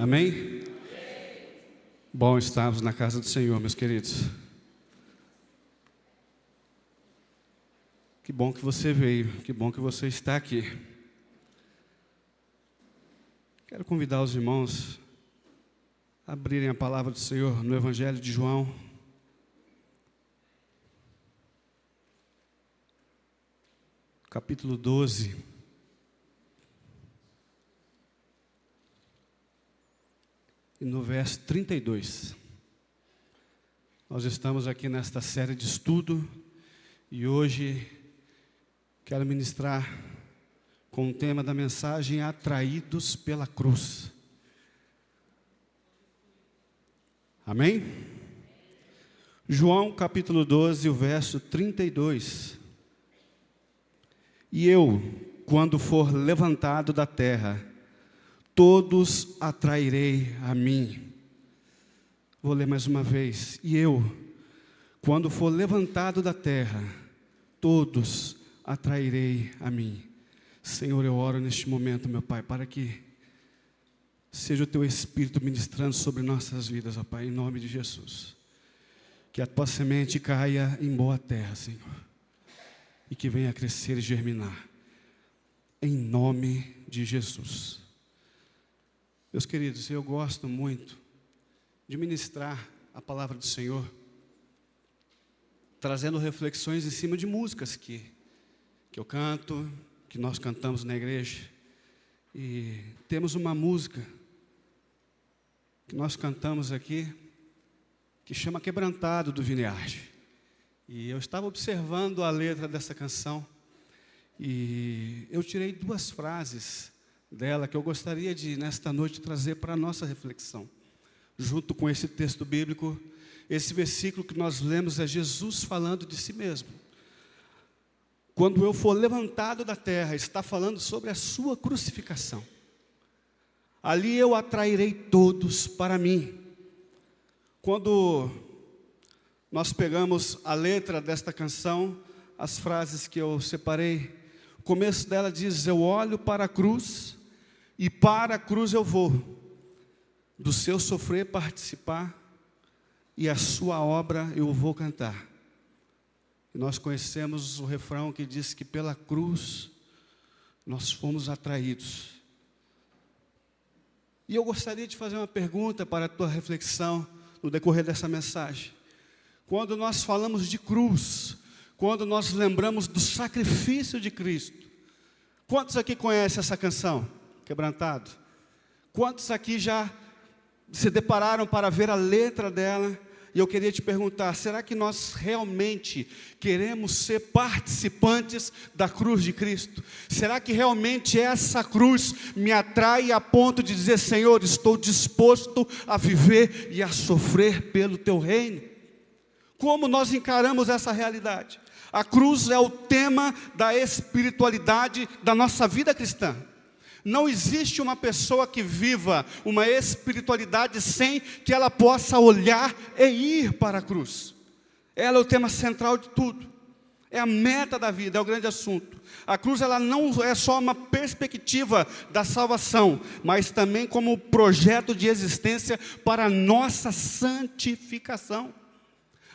Amém? Bom estarmos na casa do Senhor, meus queridos. Que bom que você veio, que bom que você está aqui. Quero convidar os irmãos a abrirem a palavra do Senhor no Evangelho de João. Capítulo 12. E no verso 32. Nós estamos aqui nesta série de estudo e hoje quero ministrar com o tema da mensagem Atraídos pela Cruz. Amém? João capítulo 12, o verso 32. E eu, quando for levantado da terra, todos atrairei a mim. Vou ler mais uma vez. E eu, quando for levantado da terra, todos atrairei a mim. Senhor, eu oro neste momento, meu Pai, para que seja o Teu Espírito ministrando sobre nossas vidas, ó Pai, em nome de Jesus. Que a Tua semente caia em boa terra, Senhor, e que venha a crescer e germinar, em nome de Jesus. Meus queridos, eu gosto muito de ministrar a palavra do Senhor, trazendo reflexões em cima de músicas que eu canto, que nós cantamos na igreja. E temos uma música que nós cantamos aqui, que chama Quebrantado, do Vineyard. E eu estava observando a letra dessa canção, e eu tirei duas frases dela que eu gostaria de, nesta noite, trazer para a nossa reflexão. Junto com esse texto bíblico, esse versículo que nós lemos é Jesus falando de si mesmo. Quando eu for levantado da terra, está falando sobre a sua crucificação. Ali eu atrairei todos para mim. Quando nós pegamos a letra desta canção, as frases que eu separei, o começo dela diz: eu olho para a cruz e para a cruz eu vou, do seu sofrer participar, e a sua obra eu vou cantar. E nós conhecemos o refrão que diz que pela cruz nós fomos atraídos. E eu gostaria de fazer uma pergunta para a tua reflexão no decorrer dessa mensagem. Quando nós falamos de cruz, quando nós lembramos do sacrifício de Cristo, quantos aqui conhecem essa canção? Quebrantado. Quantos aqui já se depararam para ver a letra dela? E eu queria te perguntar, será que nós realmente queremos ser participantes da cruz de Cristo? Será que realmente essa cruz me atrai a ponto de dizer: Senhor, estou disposto a viver e a sofrer pelo Teu reino? Como nós encaramos essa realidade? A cruz é o tema da espiritualidade da nossa vida cristã. Não existe uma pessoa que viva uma espiritualidade sem que ela possa olhar e ir para a cruz. Ela é o tema central de tudo. É a meta da vida, é o grande assunto. A cruz, ela não é só uma perspectiva da salvação, mas também como projeto de existência para a nossa santificação.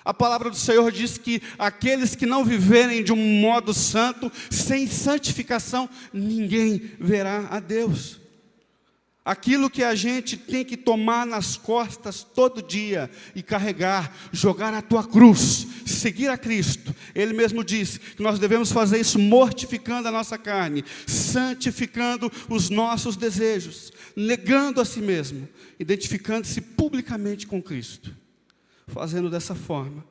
A palavra do Senhor diz que aqueles que não viverem de um modo santo, sem santificação, ninguém verá a Deus. Aquilo que a gente tem que tomar nas costas todo dia e carregar, jogar a tua cruz, seguir a Cristo. Ele mesmo disse que nós devemos fazer isso mortificando a nossa carne, santificando os nossos desejos, negando a si mesmo, identificando-se publicamente com Cristo. Fazendo dessa forma,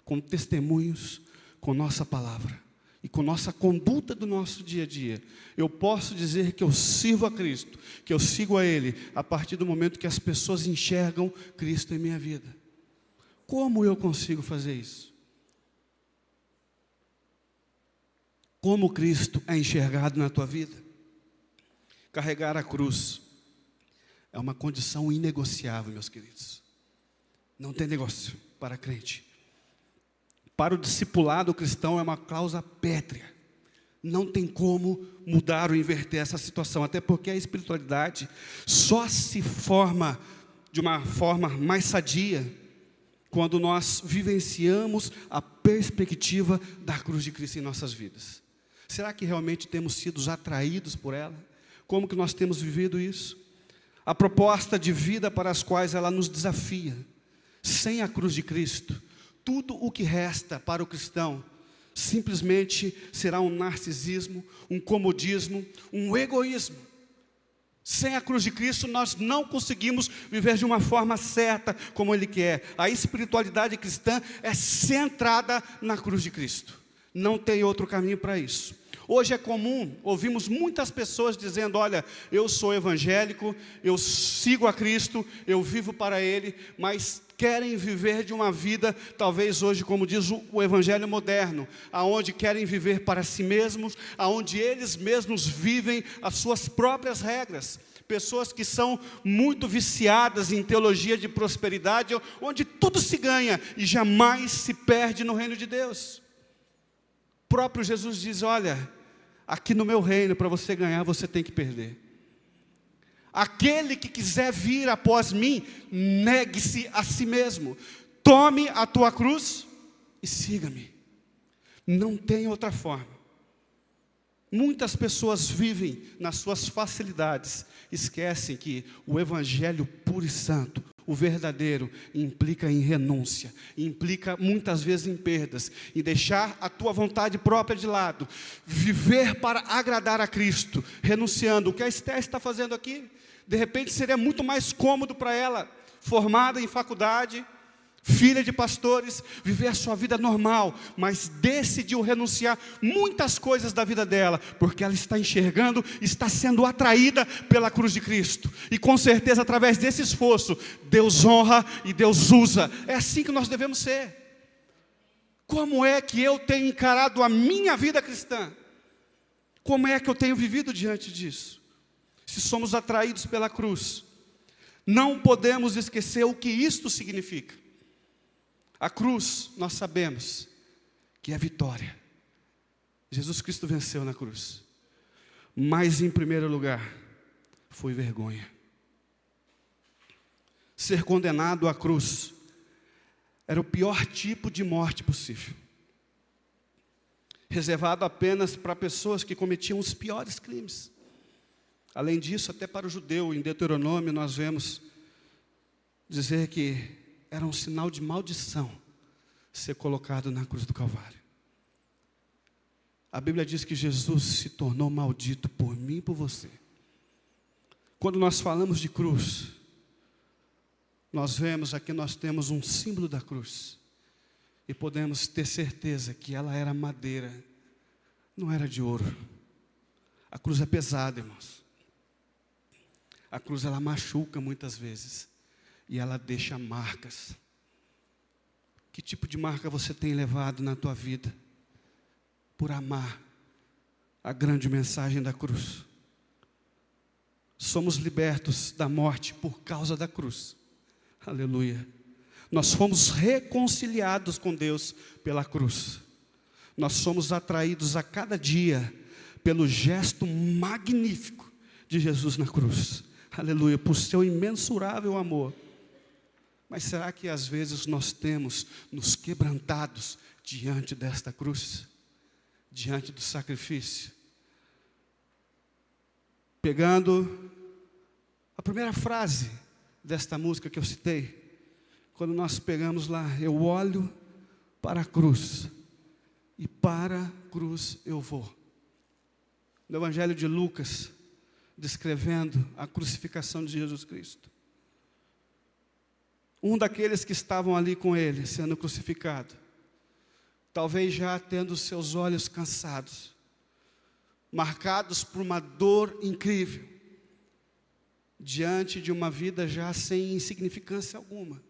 com testemunhos, com nossa palavra e com nossa conduta do nosso dia a dia, eu posso dizer que eu sirvo a Cristo, que eu sigo a Ele, a partir do momento que as pessoas enxergam Cristo em minha vida. Como eu consigo fazer isso? Como Cristo é enxergado na tua vida? Carregar a cruz é uma condição inegociável, meus queridos. Não tem negócio para crente. Para o discipulado cristão é uma cláusula pétrea. Não tem como mudar ou inverter essa situação, até porque a espiritualidade só se forma de uma forma mais sadia quando nós vivenciamos a perspectiva da cruz de Cristo em nossas vidas. Será que realmente temos sido atraídos por ela? Como que nós temos vivido isso? A proposta de vida para as quais ela nos desafia. Sem a cruz de Cristo, tudo o que resta para o cristão simplesmente será um narcisismo, um comodismo, um egoísmo. Sem a cruz de Cristo, nós não conseguimos viver de uma forma certa como Ele quer. A espiritualidade cristã é centrada na cruz de Cristo. Não tem outro caminho para isso. Hoje é comum, ouvimos muitas pessoas dizendo, olha, eu sou evangélico, eu sigo a Cristo, eu vivo para Ele, mas querem viver de uma vida, talvez hoje, como diz o evangelho moderno, aonde querem viver para si mesmos, aonde eles mesmos vivem as suas próprias regras. Pessoas que são muito viciadas em teologia de prosperidade, onde tudo se ganha e jamais se perde no reino de Deus. O próprio Jesus diz, olha, aqui no meu reino, para você ganhar, você tem que perder. Aquele que quiser vir após mim, negue-se a si mesmo. Tome a tua cruz e siga-me. Não tem outra forma. Muitas pessoas vivem nas suas facilidades, esquecem que o evangelho puro e santo, o verdadeiro, implica em renúncia, implica muitas vezes em perdas, em deixar a tua vontade própria de lado, viver para agradar a Cristo, renunciando. O que a Esther está fazendo aqui, de repente seria muito mais cômodo para ela, formada em faculdade, filha de pastores, viver a sua vida normal, mas decidiu renunciar muitas coisas da vida dela, porque ela está enxergando, está sendo atraída pela cruz de Cristo, e com certeza através desse esforço, Deus honra e Deus usa. É assim que nós devemos ser. Como é que eu tenho encarado a minha vida cristã? Como é que eu tenho vivido diante disso? Se somos atraídos pela cruz, não podemos esquecer o que isto significa. A cruz, nós sabemos que é vitória. Jesus Cristo venceu na cruz. Mas em primeiro lugar, foi vergonha. Ser condenado à cruz era o pior tipo de morte possível. Reservado apenas para pessoas que cometiam os piores crimes. Além disso, até para o judeu, em Deuteronômio, nós vemos dizer que era um sinal de maldição ser colocado na cruz do Calvário. A Bíblia diz que Jesus se tornou maldito por mim e por você. Quando nós falamos de cruz, nós vemos aqui, nós temos um símbolo da cruz. E podemos ter certeza que ela era madeira, não era de ouro. A cruz é pesada, irmãos. A cruz, ela machuca muitas vezes. E ela deixa marcas. Que tipo de marca você tem levado na tua vida? Por amar a grande mensagem da cruz. Somos libertos da morte por causa da cruz. Aleluia. Nós fomos reconciliados com Deus pela cruz. Nós somos atraídos a cada dia pelo gesto magnífico de Jesus na cruz. Aleluia, por seu imensurável amor. Mas será que às vezes nós temos nos quebrantados diante desta cruz? Diante do sacrifício? Pegando a primeira frase desta música que eu citei, quando nós pegamos lá, eu olho para a cruz, e para a cruz eu vou. No Evangelho de Lucas, descrevendo a crucificação de Jesus Cristo. Um daqueles que estavam ali com ele, sendo crucificado, talvez já tendo seus olhos cansados, marcados por uma dor incrível, diante de uma vida já sem insignificância alguma,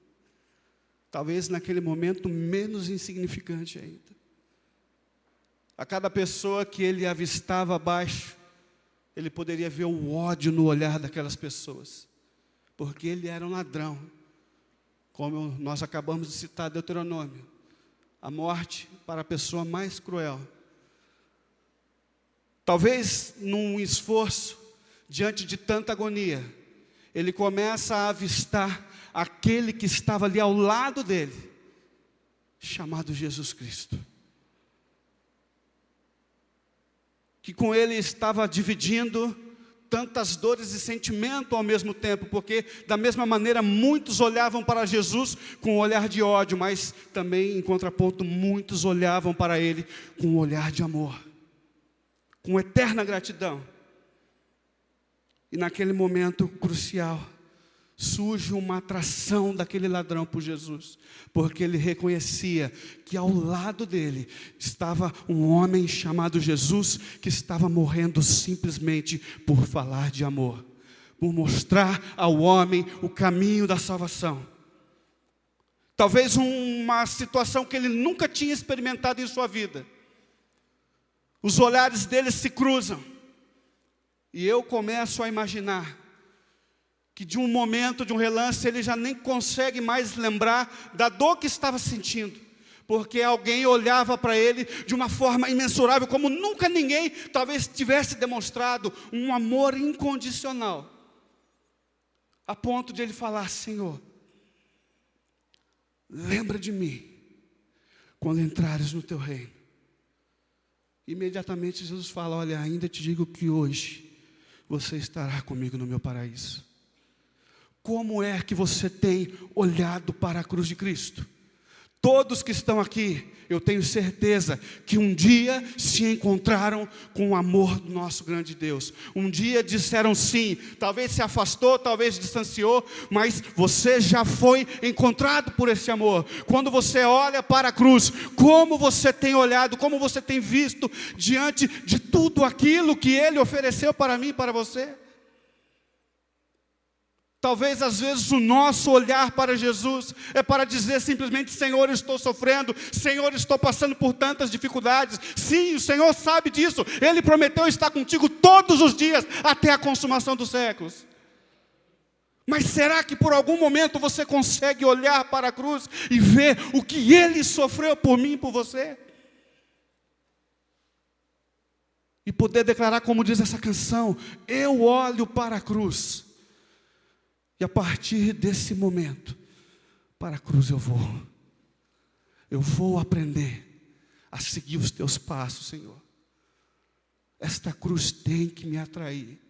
talvez naquele momento menos insignificante ainda. A cada pessoa que ele avistava abaixo, ele poderia ver o ódio no olhar daquelas pessoas, porque ele era um ladrão, como nós acabamos de citar Deuteronômio, a morte para a pessoa mais cruel. Talvez num esforço, diante de tanta agonia, ele começa a avistar aquele que estava ali ao lado dele, chamado Jesus Cristo, que com ele estava dividindo tantas dores e sentimento ao mesmo tempo, porque da mesma maneira muitos olhavam para Jesus com um olhar de ódio, mas também em contraponto muitos olhavam para ele com um olhar de amor, com eterna gratidão. E naquele momento crucial, surge uma atração daquele ladrão por Jesus, porque ele reconhecia que ao lado dele estava um homem chamado Jesus, que estava morrendo simplesmente por falar de amor, por mostrar ao homem o caminho da salvação. Talvez uma situação que ele nunca tinha experimentado em sua vida. Os olhares deles se cruzam, e eu começo a imaginar que de um momento, de um relance, ele já nem consegue mais lembrar da dor que estava sentindo, porque alguém olhava para ele de uma forma imensurável, como nunca ninguém talvez tivesse demonstrado um amor incondicional, a ponto de ele falar: Senhor, lembra de mim quando entrares no teu reino. Imediatamente Jesus fala: olha, ainda te digo que hoje você estará comigo no meu paraíso. Como é que você tem olhado para a cruz de Cristo? Todos que estão aqui, eu tenho certeza que um dia se encontraram com o amor do nosso grande Deus. Um dia disseram sim, talvez se afastou, talvez distanciou, mas você já foi encontrado por esse amor. Quando você olha para a cruz, como você tem olhado, como você tem visto diante de tudo aquilo que Ele ofereceu para mim e para você? Talvez às vezes o nosso olhar para Jesus é para dizer simplesmente: Senhor, estou sofrendo, Senhor, estou passando por tantas dificuldades. Sim, o Senhor sabe disso, Ele prometeu estar contigo todos os dias, até a consumação dos séculos. Mas será que por algum momento você consegue olhar para a cruz e ver o que Ele sofreu por mim e por você? E poder declarar, como diz essa canção: eu olho para a cruz, e a partir desse momento, para a cruz eu vou aprender a seguir os teus passos, Senhor. Esta cruz tem que me atrair,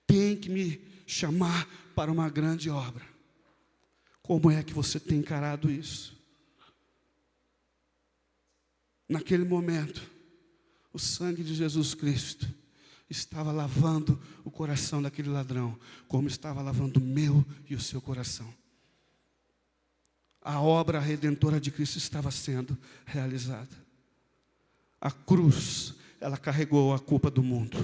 tem que me chamar para uma grande obra. Como é que você tem encarado isso? Naquele momento, o sangue de Jesus Cristo estava lavando o coração daquele ladrão, como estava lavando o meu e o seu coração. A obra redentora de Cristo estava sendo realizada. A cruz, ela carregou a culpa do mundo,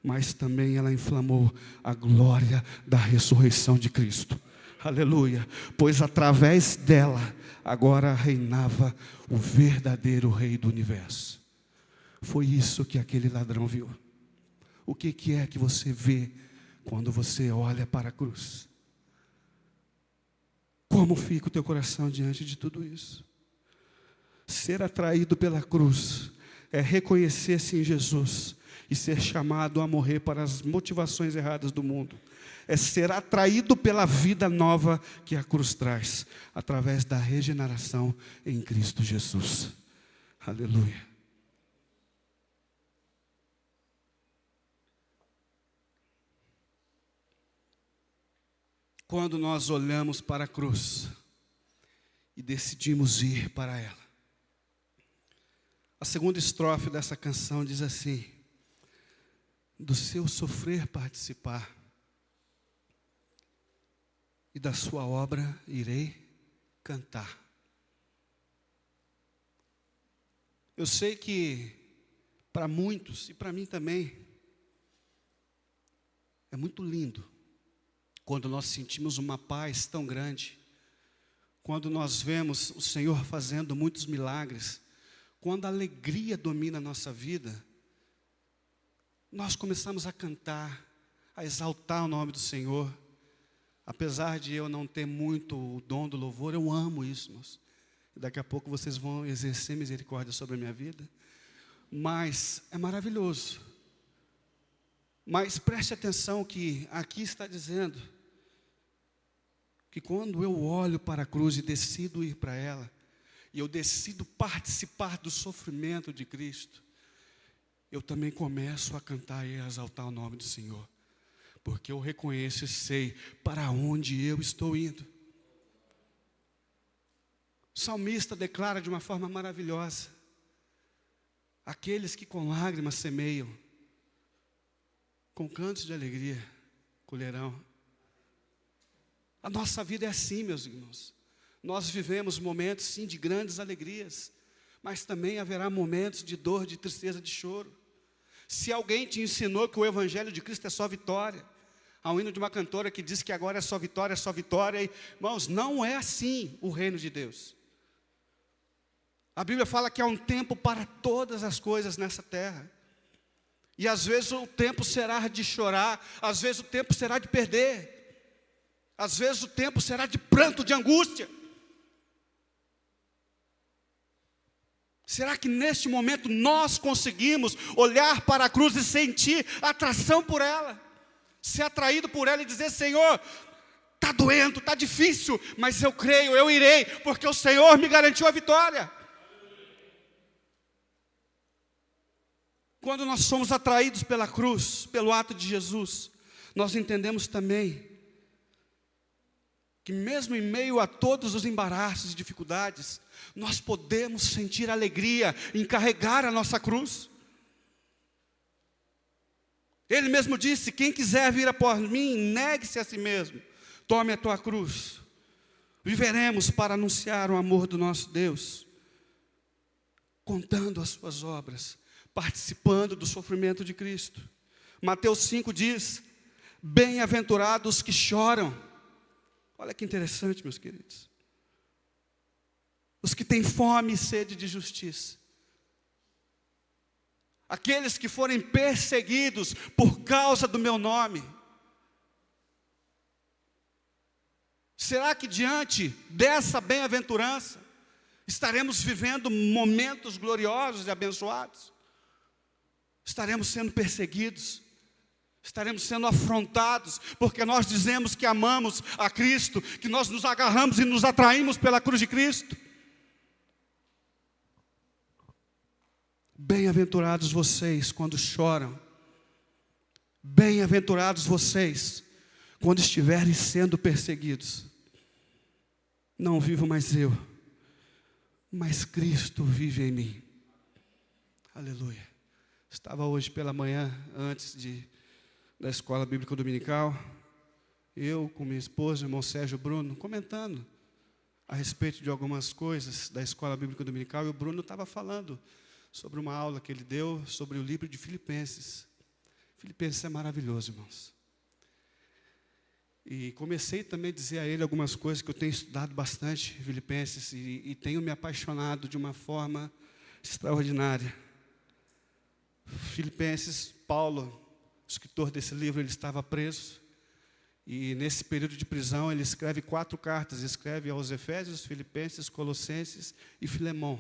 mas também ela inflamou a glória da ressurreição de Cristo. Aleluia, pois através dela, agora reinava o verdadeiro Rei do Universo. Foi isso que aquele ladrão viu. O que é que você vê quando você olha para a cruz? Como fica o teu coração diante de tudo isso? Ser atraído pela cruz é reconhecer-se em Jesus e ser chamado a morrer para as motivações erradas do mundo. É ser atraído pela vida nova que a cruz traz, através da regeneração em Cristo Jesus. Aleluia. Quando nós olhamos para a cruz e decidimos ir para ela, a segunda estrofe dessa canção diz assim: do seu sofrer participar, e da sua obra irei cantar. Eu sei que para muitos, e para mim também, é muito lindo quando nós sentimos uma paz tão grande, quando nós vemos o Senhor fazendo muitos milagres, quando a alegria domina a nossa vida, nós começamos a cantar, a exaltar o nome do Senhor. Apesar de eu não ter muito o dom do louvor, eu amo isso, irmãos. Daqui a pouco vocês vão exercer misericórdia sobre a minha vida. mas é maravilhoso. Mas preste atenção que aqui está dizendo que quando eu olho para a cruz e decido ir para ela, e eu decido participar do sofrimento de Cristo, eu também começo a cantar e a exaltar o nome do Senhor, porque eu reconheço e sei para onde eu estou indo. O salmista declara de uma forma maravilhosa: aqueles que com lágrimas semeiam, com cantos de alegria colherão. A nossa vida é assim, meus irmãos. Nós vivemos momentos, sim, de grandes alegrias, mas também haverá momentos de dor, de tristeza, de choro. Se alguém te ensinou que o Evangelho de Cristo é só vitória, há um hino de uma cantora que diz que agora é só vitória, e, irmãos, não é assim o reino de Deus. A Bíblia fala que há um tempo para todas as coisas nessa terra. E às vezes o tempo será de chorar, às vezes o tempo será de perder, às vezes o tempo será de pranto, de angústia. Será que neste momento nós conseguimos olhar para a cruz e sentir atração por ela? Ser atraído por ela e dizer: Senhor, está doendo, está difícil, mas eu creio, eu irei, porque o Senhor me garantiu a vitória. Quando nós somos atraídos pela cruz, pelo ato de Jesus, nós entendemos também que mesmo em meio a todos os embaraços e dificuldades, nós podemos sentir alegria em carregar a nossa cruz. Ele mesmo disse: quem quiser vir após mim, negue-se a si mesmo, tome a tua cruz. Viveremos para anunciar o amor do nosso Deus, contando as suas obras, participando do sofrimento de Cristo. Mateus 5 diz: bem-aventurados que choram. Olha que interessante, meus queridos. Os que têm fome e sede de justiça. Aqueles que forem perseguidos por causa do meu nome. Será que diante dessa bem-aventurança estaremos vivendo momentos gloriosos e abençoados? Estaremos sendo perseguidos, estaremos sendo afrontados, porque nós dizemos que amamos a Cristo, que nós nos agarramos e nos atraímos pela cruz de Cristo. Bem-aventurados vocês quando choram, bem-aventurados vocês quando estiverem sendo perseguidos. Não vivo mais eu, mas Cristo vive em mim. Aleluia. Estava hoje pela manhã, antes da escola bíblica dominical, eu com minha esposa, o irmão Sérgio Bruno, comentando a respeito de algumas coisas da escola bíblica dominical, e o Bruno estava falando sobre uma aula que ele deu sobre o livro de Filipenses. Filipenses é maravilhoso, irmãos. E comecei também a dizer a ele algumas coisas que eu tenho estudado bastante, Filipenses, e tenho me apaixonado de uma forma extraordinária. Filipenses, Paulo, o escritor desse livro, ele estava preso, e nesse período de prisão ele escreve 4 cartas, escreve aos Efésios, Filipenses, Colossenses e Filemão.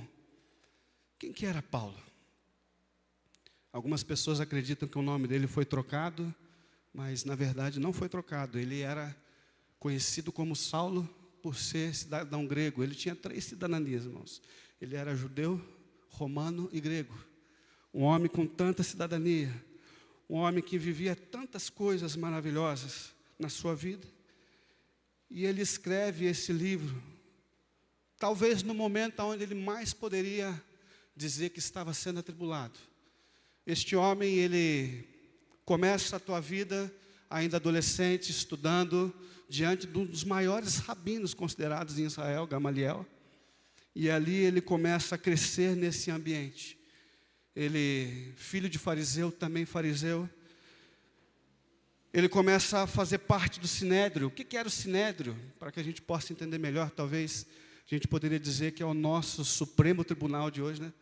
Quem que era Paulo? Algumas pessoas acreditam que o nome dele foi trocado, mas na verdade não foi trocado. Ele era conhecido como Saulo por ser cidadão grego. Ele tinha 3 cidadanias, irmãos. Ele era judeu, romano e grego. Um homem com tanta cidadania, um homem que vivia tantas coisas maravilhosas na sua vida. E ele escreve esse livro, talvez no momento onde ele mais poderia dizer que estava sendo atribulado. Este homem, ele começa a tua vida ainda adolescente, estudando diante de um dos maiores rabinos considerados em Israel, Gamaliel. E ali ele começa a crescer nesse ambiente. Ele, filho de fariseu, também fariseu, ele começa a fazer parte do Sinédrio. O que era o Sinédrio? Para que a gente possa entender melhor, talvez a gente poderia dizer que é o nosso Supremo Tribunal de hoje, né?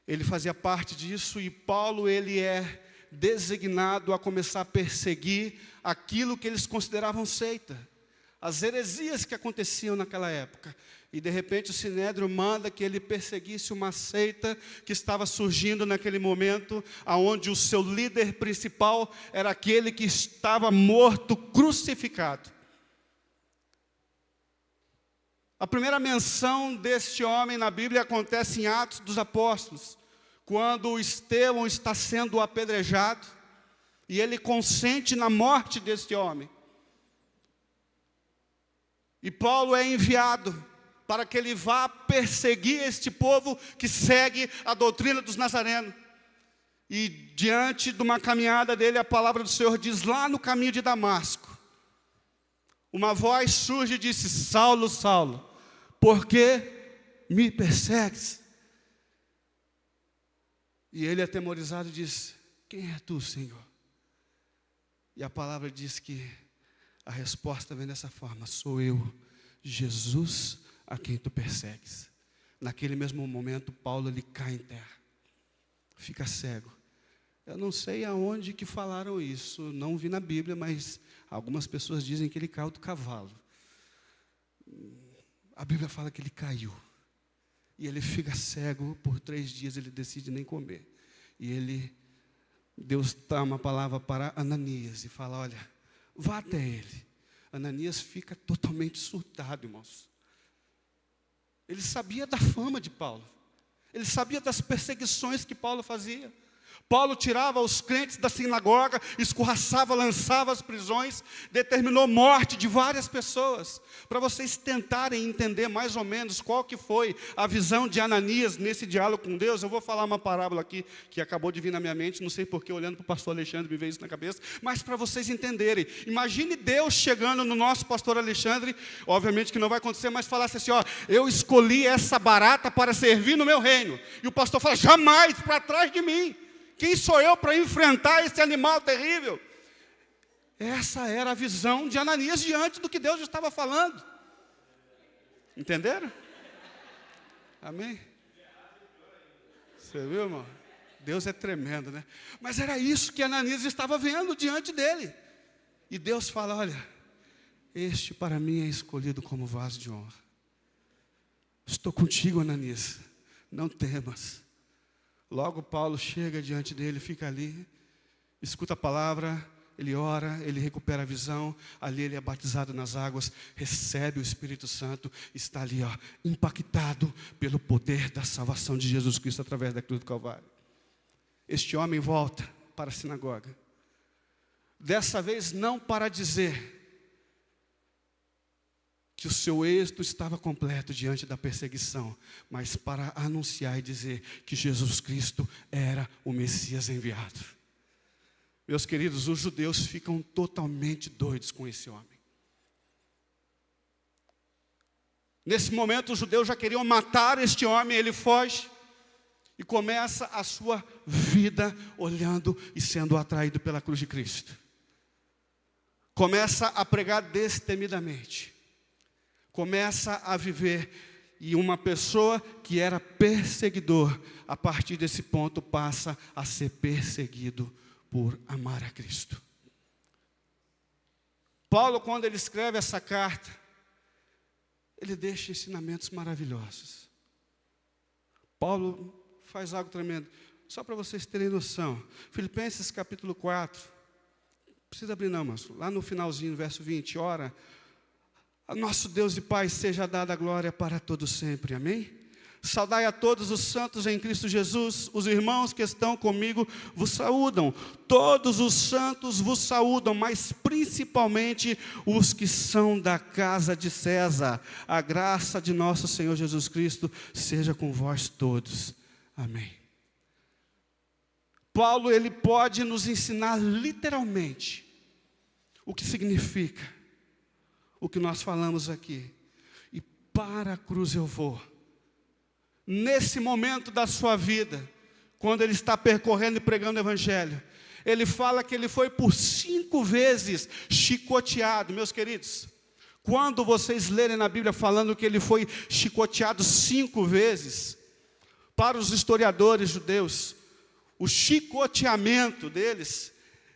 Ele fazia parte disso, e Paulo, ele é designado a começar a perseguir aquilo que eles consideravam seita, as heresias que aconteciam naquela época. E de repente o Sinédrio manda que ele perseguisse uma seita que estava surgindo naquele momento, aonde o seu líder principal era aquele que estava morto, crucificado. A primeira menção deste homem na Bíblia acontece em Atos dos Apóstolos, quando Estevão está sendo apedrejado, e ele consente na morte deste homem. E Paulo é enviado para que ele vá perseguir este povo que segue a doutrina dos nazarenos. E diante de uma caminhada dele, a palavra do Senhor diz, lá no caminho de Damasco, uma voz surge e disse, Saulo, Saulo, por que me persegues? E ele, atemorizado, disse, quem é tu, Senhor? E a palavra diz que a resposta vem dessa forma, sou eu, Jesus, a quem tu persegues. Naquele mesmo momento, Paulo ele cai em terra, fica cego. Eu não sei aonde que falaram isso, não vi na Bíblia, mas algumas pessoas dizem que ele caiu do cavalo. A Bíblia fala que ele caiu, e ele fica cego por 3 dias, ele decide nem comer. E Deus dá uma palavra para Ananias, e fala, olha, vá até ele. Ananias fica totalmente surtado, irmãos. Ele sabia da fama de Paulo. Ele sabia das perseguições que Paulo fazia. Paulo tirava os crentes da sinagoga, escorraçava, lançava as prisões, determinou morte de várias pessoas. Para vocês tentarem entender mais ou menos qual que foi a visão de Ananias nesse diálogo com Deus, eu vou falar uma parábola aqui que acabou de vir na minha mente, não sei porque, olhando para o pastor Alexandre, me veio isso na cabeça, mas para vocês entenderem. Imagine Deus chegando no nosso pastor Alexandre, obviamente que não vai acontecer, mas falasse assim, ó, eu escolhi essa barata para servir no meu reino. E o pastor fala, jamais para trás de mim. Quem sou eu para enfrentar esse animal terrível? Essa era a visão de Ananias diante do que Deus estava falando. Entenderam? Amém? Você viu, irmão? Deus é tremendo, né? Mas era isso que Ananias estava vendo diante dele. E Deus fala, olha, este para mim é escolhido como vaso de honra. Estou contigo, Ananias, não temas. Logo Paulo chega diante dele, fica ali, escuta a palavra, ele ora, ele recupera a visão, ali ele é batizado nas águas, recebe o Espírito Santo, está ali, ó, impactado pelo poder da salvação de Jesus Cristo através da cruz do Calvário. Este homem volta para a sinagoga, dessa vez não para dizer que o seu êxito estava completo diante da perseguição, mas para anunciar e dizer que Jesus Cristo era o Messias enviado. Meus queridos, os judeus ficam totalmente doidos com esse homem. Nesse momento, os judeus já queriam matar este homem, ele foge e começa a sua vida olhando e sendo atraído pela cruz de Cristo. Começa a pregar destemidamente. Começa a viver, e uma pessoa que era perseguidor, a partir desse ponto passa a ser perseguido por amar a Cristo. Paulo, quando ele escreve essa carta, ele deixa ensinamentos maravilhosos. Paulo faz algo tremendo, só para vocês terem noção. Filipenses capítulo 4, não precisa abrir não, mas lá no finalzinho, verso 20, ora, a nosso Deus e Pai seja dada a glória para todos sempre, amém? Saudai a todos os santos em Cristo Jesus, os irmãos que estão comigo vos saúdam, todos os santos vos saúdam, mas principalmente os que são da casa de César. A graça de nosso Senhor Jesus Cristo seja com vós todos, amém. Paulo, ele pode nos ensinar literalmente o que significa o que nós falamos aqui. E para a cruz eu vou. Nesse momento da sua vida, quando ele está percorrendo e pregando o evangelho, ele fala que ele foi por 5 vezes chicoteado. Meus queridos, quando vocês lerem na Bíblia falando que ele foi chicoteado 5 vezes, para os historiadores judeus, o chicoteamento deles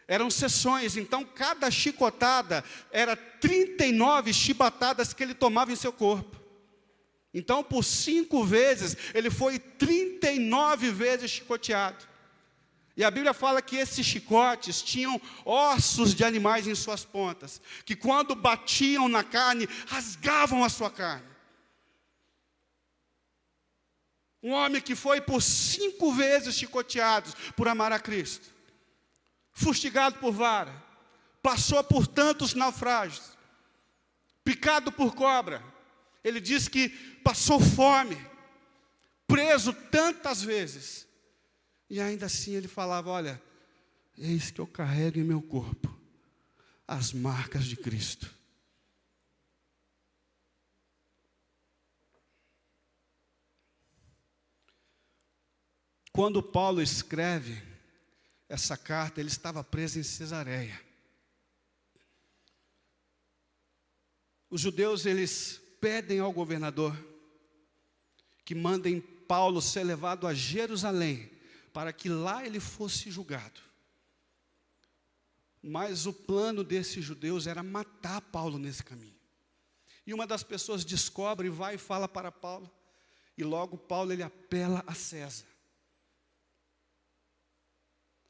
Eram sessões, então cada chicotada era 39 chibatadas que ele tomava em seu corpo. Então, por 5 vezes, ele foi 39 vezes chicoteado. E a Bíblia fala que esses chicotes tinham ossos de animais em suas pontas, que quando batiam na carne, rasgavam a sua carne. Um homem que foi por 5 vezes chicoteado por amar a Cristo, fustigado por vara, passou por tantos naufrágios, picado por cobra. Ele diz que passou fome, preso tantas vezes. E ainda assim ele falava, olha, eis que eu carrego em meu corpo as marcas de Cristo. Quando Paulo escreve essa carta, ele estava preso em Cesareia. Os judeus, eles pedem ao governador que mandem Paulo ser levado a Jerusalém, para que lá ele fosse julgado. Mas o plano desses judeus era matar Paulo nesse caminho. E uma das pessoas descobre, vai e fala para Paulo, e logo Paulo ele apela a César.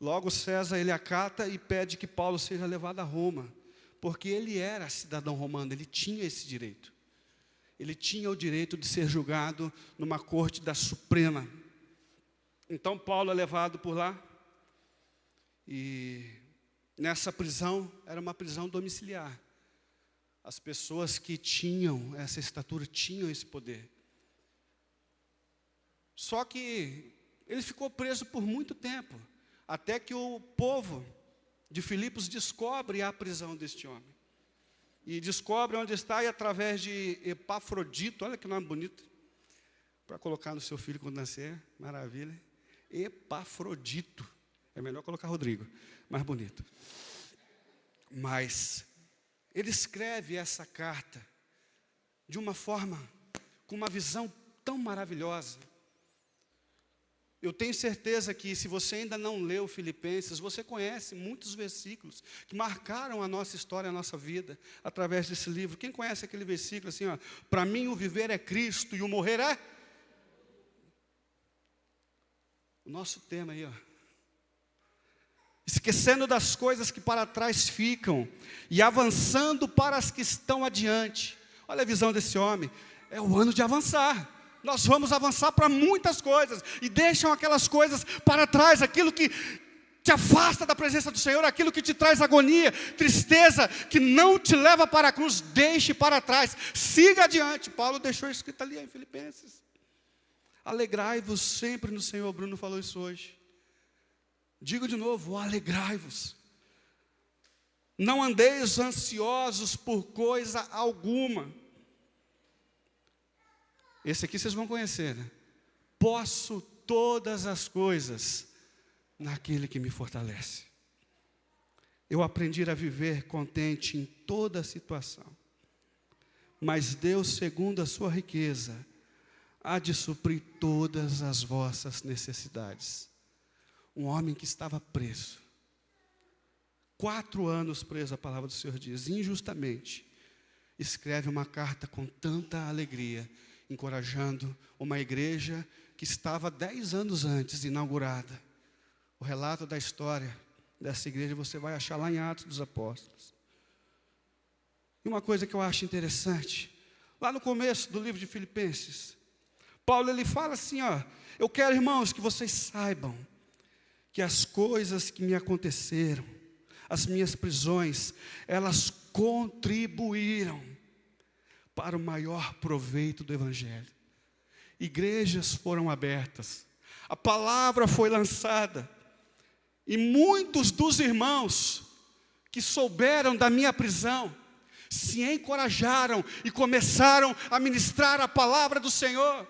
Logo César ele acata e pede que Paulo seja levado a Roma, porque ele era cidadão romano, ele tinha esse direito. Ele tinha o direito de ser julgado numa corte da Suprema. Então Paulo é levado por lá, e nessa prisão, era uma prisão domiciliar. As pessoas que tinham essa estatura, tinham esse poder. Só que ele ficou preso por muito tempo, até que o povo de Filipos descobre a prisão deste homem. E descobre onde está, e através de Epafrodito, olha que nome bonito, para colocar no seu filho quando nascer, maravilha. Epafrodito, é melhor colocar Rodrigo, mais bonito. Mas ele escreve essa carta de uma forma, com uma visão tão maravilhosa. Eu tenho certeza que se você ainda não leu Filipenses, você conhece muitos versículos que marcaram a nossa história, a nossa vida, através desse livro. Quem conhece aquele versículo assim, ó, para mim o viver é Cristo e o morrer é? O nosso tema aí, ó. Esquecendo das coisas que para trás ficam e avançando para as que estão adiante. Olha a visão desse homem, é o ano de avançar. Nós vamos avançar para muitas coisas, e deixam aquelas coisas para trás, aquilo que te afasta da presença do Senhor, aquilo que te traz agonia, tristeza, que não te leva para a cruz, deixe para trás, siga adiante. Paulo deixou escrito ali em Filipenses. Alegrai-vos sempre no Senhor. Bruno falou isso hoje. Digo de novo, alegrai-vos. Não andeis ansiosos por coisa alguma. Esse aqui vocês vão conhecer, né? Posso todas as coisas naquele que me fortalece. Eu aprendi a viver contente em toda situação. Mas Deus, segundo a sua riqueza, há de suprir todas as vossas necessidades. Um homem que estava preso. 4 anos preso, a palavra do Senhor diz, injustamente. Escreve uma carta com tanta alegria, encorajando uma igreja que estava 10 anos antes inaugurada. O relato da história dessa igreja você vai achar lá em Atos dos Apóstolos. E uma coisa que eu acho interessante, lá no começo do livro de Filipenses, Paulo ele fala assim, ó, eu quero, irmãos, que vocês saibam que as coisas que me aconteceram, as minhas prisões, elas contribuíram para o maior proveito do Evangelho. Igrejas foram abertas, a palavra foi lançada, e muitos dos irmãos que souberam da minha prisão, se encorajaram e começaram a ministrar a palavra do Senhor.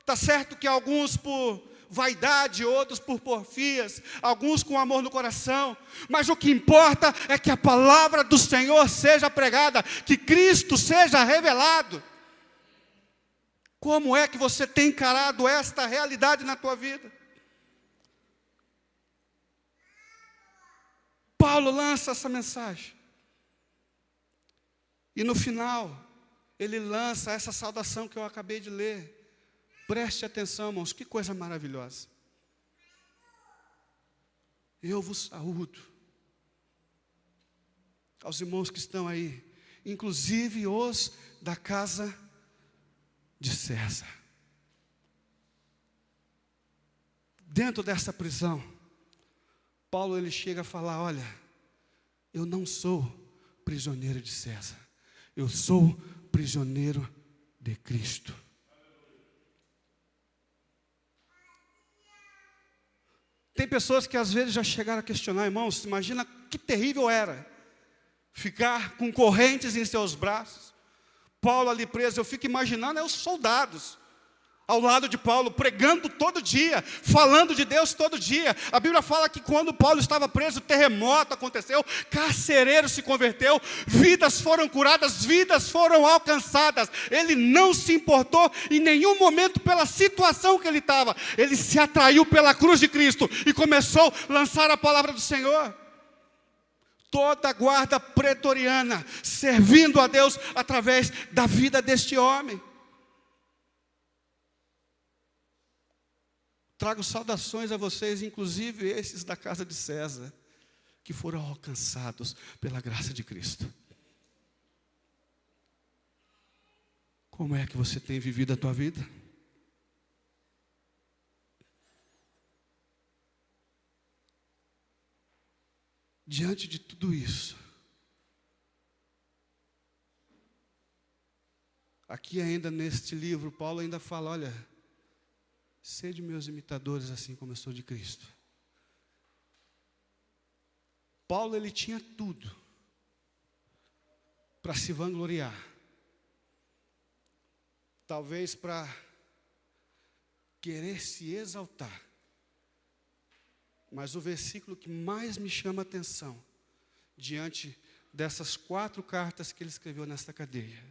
Está certo que alguns por vaidade, outros por porfias, alguns com amor no coração, mas o que importa é que a palavra do Senhor seja pregada, que Cristo seja revelado. Como é que você tem encarado esta realidade na tua vida? Paulo lança essa mensagem. E no final, ele lança essa saudação que eu acabei de ler. Preste atenção, irmãos, que coisa maravilhosa. Eu vos saúdo. Aos irmãos que estão aí, inclusive os da casa de César. Dentro dessa prisão, Paulo ele chega a falar: olha, eu não sou prisioneiro de César, eu sou prisioneiro de Cristo. Tem pessoas que às vezes já chegaram a questionar, irmãos, imagina que terrível era ficar com correntes em seus braços. Paulo ali preso, eu fico imaginando os soldados ao lado de Paulo, pregando todo dia, falando de Deus todo dia. A Bíblia fala que quando Paulo estava preso, terremoto aconteceu, carcereiro se converteu, vidas foram curadas, vidas foram alcançadas. Ele não se importou em nenhum momento pela situação que ele estava. Ele se atraiu pela cruz de Cristo e começou a lançar a palavra do Senhor. Toda a guarda pretoriana servindo a Deus através da vida deste homem. Trago saudações a vocês, inclusive esses da casa de César, que foram alcançados pela graça de Cristo. Como é que você tem vivido a tua vida? Diante de tudo isso, aqui ainda neste livro, Paulo ainda fala, olha, sede meus imitadores, assim como eu sou de Cristo. Paulo, ele tinha tudo para se vangloriar. Talvez para querer se exaltar. Mas o versículo que mais me chama a atenção, diante dessas 4 cartas que ele escreveu nesta cadeia,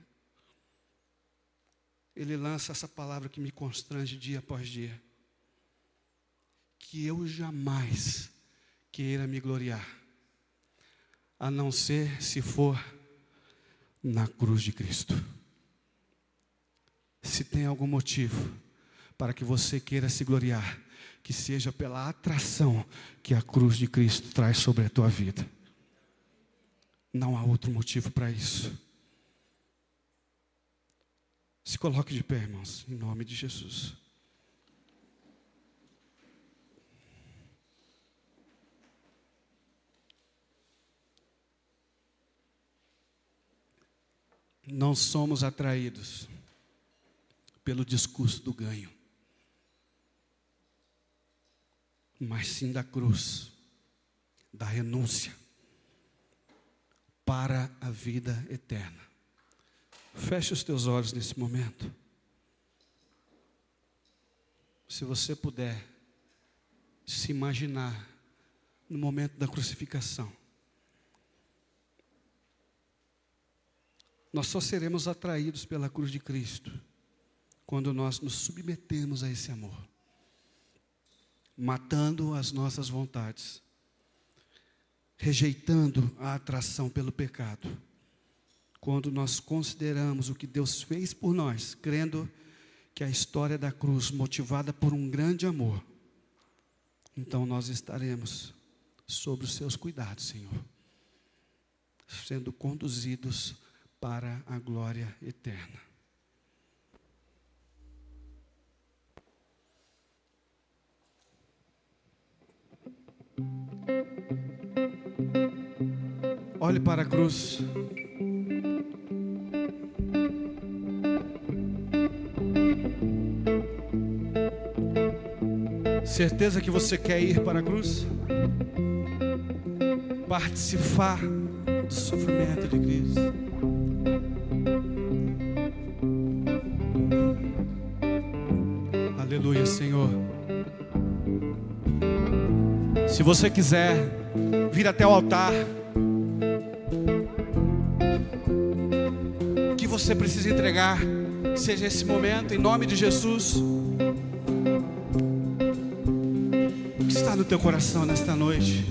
ele lança essa palavra que me constrange dia após dia. Que eu jamais queira me gloriar, a não ser se for na cruz de Cristo. Se tem algum motivo para que você queira se gloriar, que seja pela atração que a cruz de Cristo traz sobre a tua vida. Não há outro motivo para isso. Se coloque de pé, irmãos, em nome de Jesus. Não somos atraídos pelo discurso do ganho, mas sim da cruz, da renúncia para a vida eterna. Feche os teus olhos nesse momento. Se você puder se imaginar no momento da crucificação, nós só seremos atraídos pela cruz de Cristo quando nós nos submetemos a esse amor, matando as nossas vontades, rejeitando a atração pelo pecado. Quando nós consideramos o que Deus fez por nós, crendo que a história da cruz, motivada por um grande amor, então nós estaremos sob os seus cuidados, Senhor, sendo conduzidos para a glória eterna. Olhe para a cruz. Certeza que você quer ir para a cruz? Participar do sofrimento de Cristo. Aleluia, Senhor. Se você quiser vir até o altar, que você precisa entregar, seja esse momento, em nome de Jesus. O que está no teu coração nesta noite?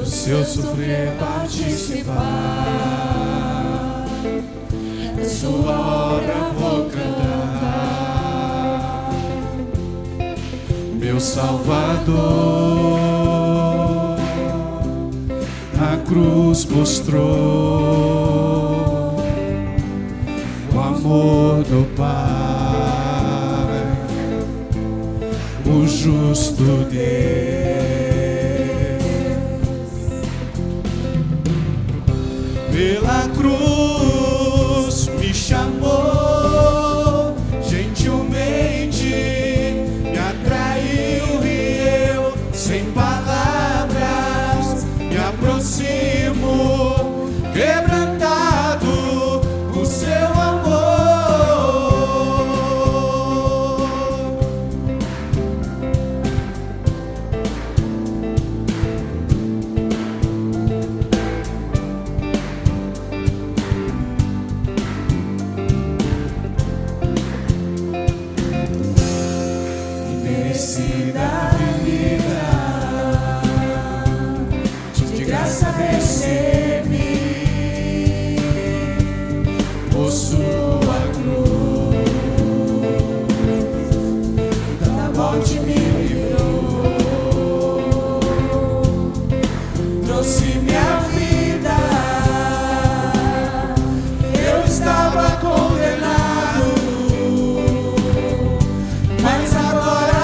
Se eu sofrer, participar da sua obra, vou cantar. Meu Salvador na cruz mostrou o amor do Pai, o justo Deus. Pela cruz me chamou, gentilmente me atraiu e eu, sem palavras, me aproximo, quebrantado o seu amor. Da vida, de graça recebi, por sua cruz, da morte me livrou, trouxe minha vida. Eu estava condenado, mas agora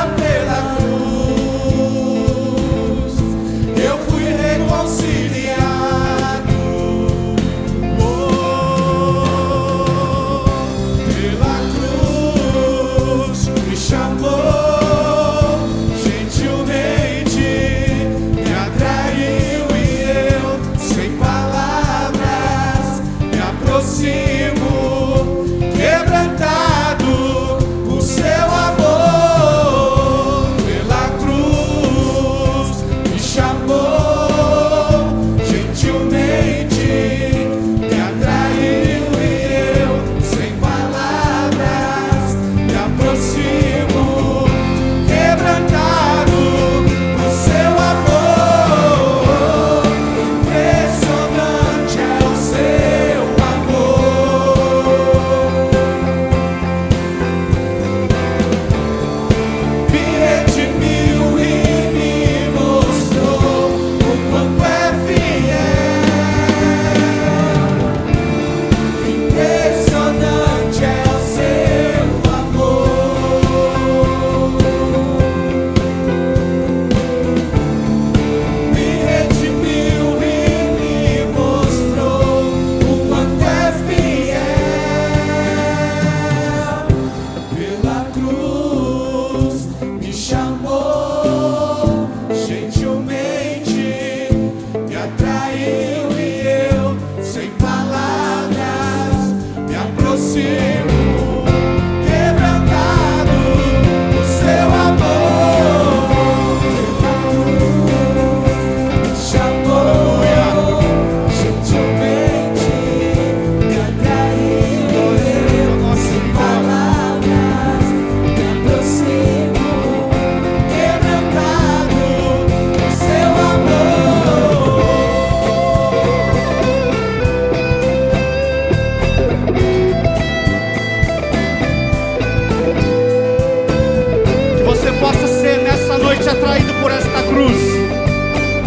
atraído por esta cruz,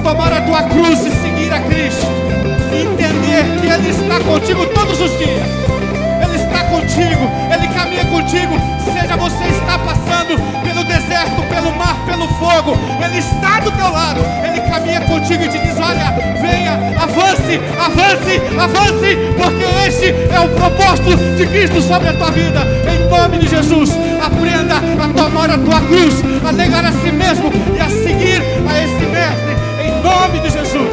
tomar a tua cruz e seguir a Cristo, entender que Ele está contigo todos os dias. Ele está contigo, Ele caminha contigo. Seja você está passando pelo deserto, pelo mar, pelo fogo, Ele está do teu lado. Ele caminha contigo e te diz: olha, venha, avance, avance, avance, porque este é o propósito de Cristo sobre a tua vida. Em nome de Jesus, aprenda a tomar a tua cruz, a negar a si mesmo e a seguir a esse mestre, em nome de Jesus.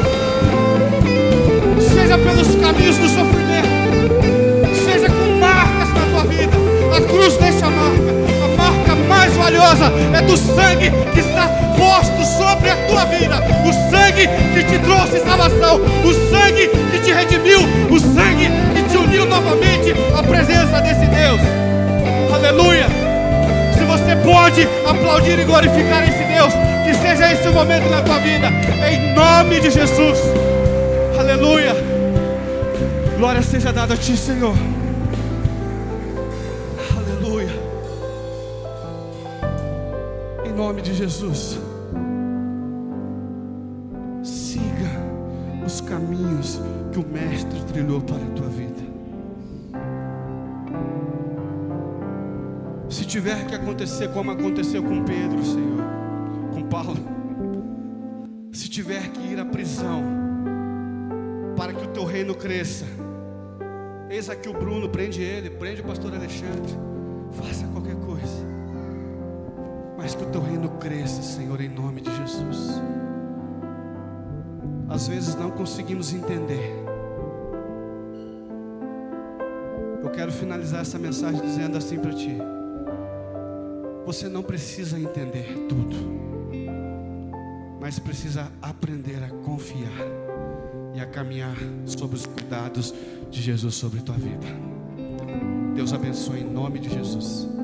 Seja pelos caminhos do sofrimento, seja com marcas na tua vida, a cruz deixa a marca mais valiosa é do sangue que está posto sobre a tua vida, o sangue que te trouxe salvação, o sangue que te redimiu, o sangue que te uniu novamente à presença desse Deus. Aleluia! Se você pode aplaudir e glorificar esse Deus, Que seja esse o momento na tua vida, em nome de Jesus. Aleluia. Glória seja dada a ti, Senhor. Aleluia. Em nome de Jesus. Siga os caminhos que o Mestre trilhou para a tua vida. Se tiver que acontecer como aconteceu com Pedro, Senhor, com Paulo, se tiver que ir à prisão para que o teu reino cresça, eis aqui o Bruno, prende ele, prende o pastor Alexandre, faça qualquer coisa, mas que o teu reino cresça, Senhor, em nome de Jesus. Às vezes não conseguimos entender. Eu quero finalizar essa mensagem dizendo assim para ti: você não precisa entender tudo, mas precisa aprender a confiar e a caminhar sobre os cuidados de Jesus sobre a tua vida. Deus abençoe em nome de Jesus.